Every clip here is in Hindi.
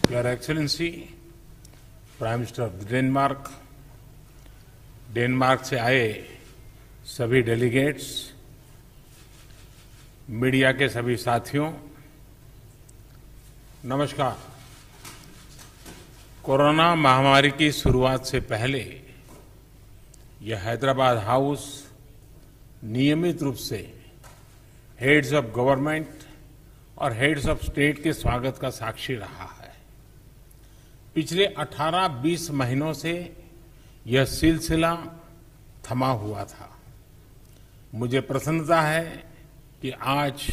Your excellency, prime minister of Denmark, Denmark से आए सभी डेलीगेट्स, मीडिया के सभी साथियों, नमस्कार। कोरोना महामारी की शुरुआत से पहले यह हैदराबाद हाउस नियमित रूप से हेड्स ऑफ गवर्नमेंट और हेड्स ऑफ स्टेट के स्वागत का साक्षी रहा है। पिछले 18-20 महीनों से यह सिलसिला थमा हुआ था। मुझे प्रसन्नता है कि आज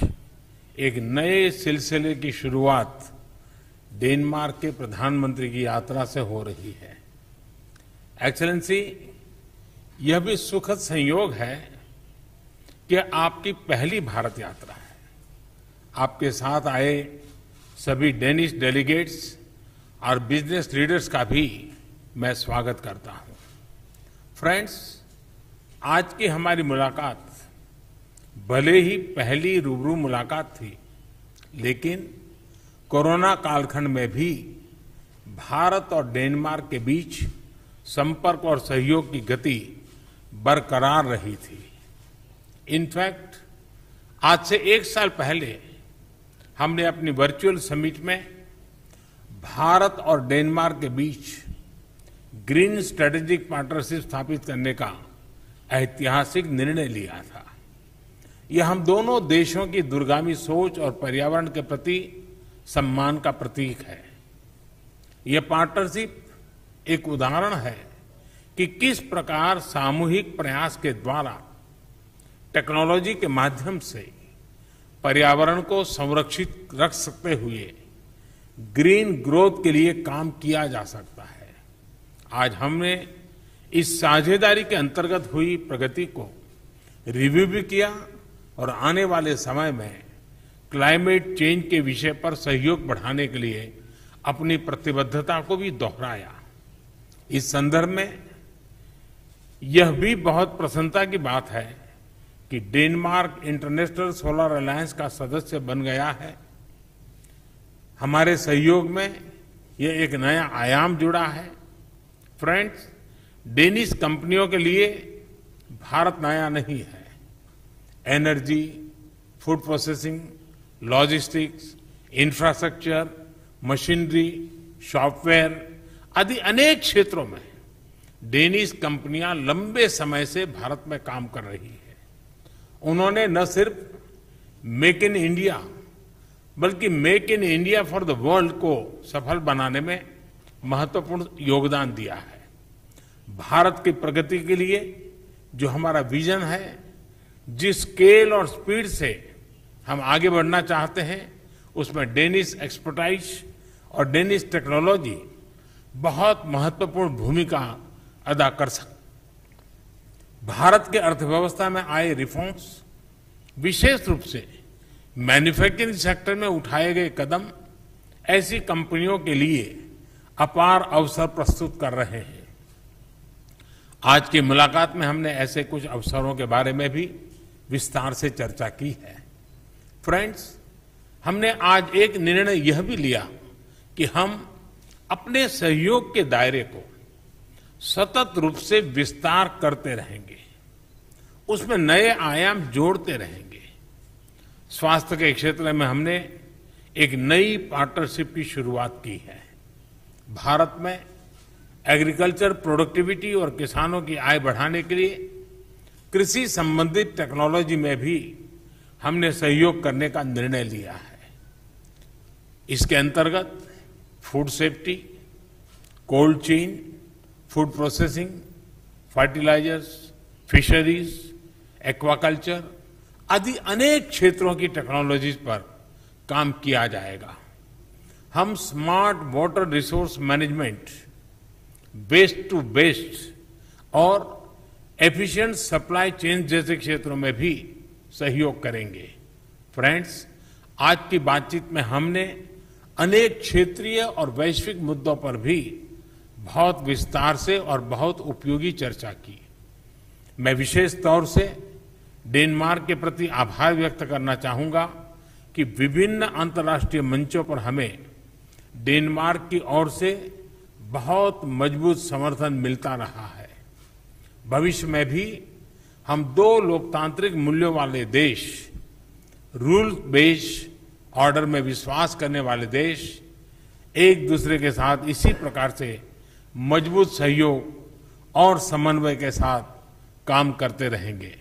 एक नए सिलसिले की शुरुआत डेनमार्क के प्रधानमंत्री की यात्रा से हो रही है। एक्सेलेंसी, यह भी सुखद संयोग है कि आपकी पहली भारत यात्रा है। आपके साथ आए सभी डेनिश डेलीगेट्स और बिजनेस लीडर्स का भी मैं स्वागत करता हूं। फ्रेंड्स, आज की हमारी मुलाकात भले ही पहली रूबरू मुलाकात थी, लेकिन कोरोना कालखंड में भी भारत और डेनमार्क के बीच संपर्क और सहयोग की गति बरकरार रही थी। इनफैक्ट, आज से 1 साल पहले हमने अपनी वर्चुअल समिट में भारत और डेनमार्क के बीच ग्रीन स्ट्रेटेजिक पार्टनरशिप स्थापित करने का ऐतिहासिक निर्णय लिया था। यह हम दोनों देशों की दूरगामी सोच और पर्यावरण के प्रति सम्मान का प्रतीक है। यह पार्टनरशिप एक उदाहरण है कि किस प्रकार सामूहिक प्रयास के द्वारा टेक्नोलॉजी के माध्यम से पर्यावरण को संरक्षित रख सकते हुए ग्रीन ग्रोथ के लिए काम किया जा सकता है। आज हमने इस साझेदारी के अंतर्गत हुई प्रगति को रिव्यू भी किया और आने वाले समय में क्लाइमेट चेंज के विषय पर सहयोग बढ़ाने के लिए अपनी प्रतिबद्धता को भी दोहराया। इस संदर्भ में यह भी बहुत प्रसन्नता की बात है कि डेनमार्क इंटरनेशनल सोलर अलायंस का सदस्य बन गया है। हमारे सहयोग में यह एक नया आयाम जुड़ा है। फ्रेंड्स, डेनिश कंपनियों के लिए भारत नया नहीं है। Energy, food processing, logistics, infrastructure, machinery, software आदि अनेक क्षेत्रों में डेनिश कंपनियां लंबे समय से भारत में काम कर रही है। उन्होंने न सिर्फ मेक इन इंडिया बल्कि make in India for the world को सफल बनाने में महत्वपूर्ण योगदान दिया है। भारत की प्रगति के लिए जो हमारा विजन है, जिस स्केल और स्पीड से हम आगे बढ़ना चाहते हैं, उसमें डेनिश एक्सपर्टाइज और डेनिश टेक्नोलॉजी बहुत महत्वपूर्ण भूमिका अदा कर सकती। भारत के अर्थव्यवस्था में आए रिफॉर्म्स, विशेष रूप से मैन्युफैक्चरिंग सेक्टर में उठाए गए कदम ऐसी कंपनियों के लिए अपार अवसर प्रस्तुत कर रहे हैं। आज की मुलाकात में हमने ऐसे कुछ अवसरों के बारे में भी विस्तार से चर्चा की है। फ्रेंड्स, हमने आज एक निर्णय यह भी लिया कि हम अपने सहयोग के दायरे को सतत रूप से विस्तार करते रहेंगे, उसमें नए आयाम जोड़ते रहेंगे। स्वास्थ्य के क्षेत्र में हमने एक नई पार्टनरशिप की शुरुआत की है। भारत में एग्रीकल्चर प्रोडक्टिविटी और किसानों की आय बढ़ाने के लिए कृषि संबंधित टेक्नोलॉजी में भी हमने सहयोग करने का निर्णय लिया है। इसके अंतर्गत food safety, cold chain, food processing, fertilisers, fisheries, aquaculture आदि अनेक क्षेत्रों की टेक्नोलॉजीज पर काम किया जाएगा। हम smart water resource management, waste to best और एफिशिएंट सप्लाई चेन जैसे क्षेत्रों में भी सहयोग करेंगे। फ्रेंड्स, आज की बातचीत में हमने अनेक क्षेत्रीय और वैश्विक मुद्दों पर भी बहुत विस्तार से और बहुत उपयोगी चर्चा की। मैं विशेष तौर से डेनमार्क के प्रति आभार व्यक्त करना चाहूंगा कि विभिन्न अंतर्राष्ट्रीय मंचों पर हमें डेनमार्क की ओर से बहुत मजबूत समर्थन मिलता रहा है। भविष्य में भी हम दो लोकतांत्रिक मूल्यों वाले देश, रूल बेस्ड ऑर्डर में विश्वास करने वाले देश एक दूसरे के साथ इसी प्रकार से मजबूत सहयोग और समन्वय के साथ काम करते रहेंगे।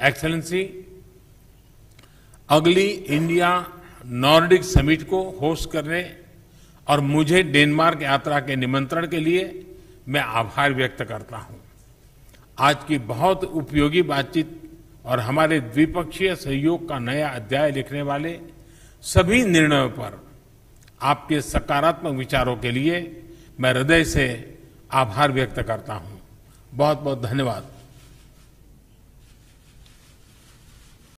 एक्सेलेंसी, अगली इंडिया नॉर्डिक समिट को होस्ट करने और मुझे डेनमार्क यात्रा के निमंत्रण के लिए मैं आभार व्यक्त करता हूं। आज की बहुत उपयोगी बातचीत और हमारे द्विपक्षीय सहयोग का नया अध्याय लिखने वाले सभी निर्णयों पर आपके सकारात्मक विचारों के लिए मैं हृदय से आभार व्यक्त करता हूं। बहुत बहुत धन्यवाद।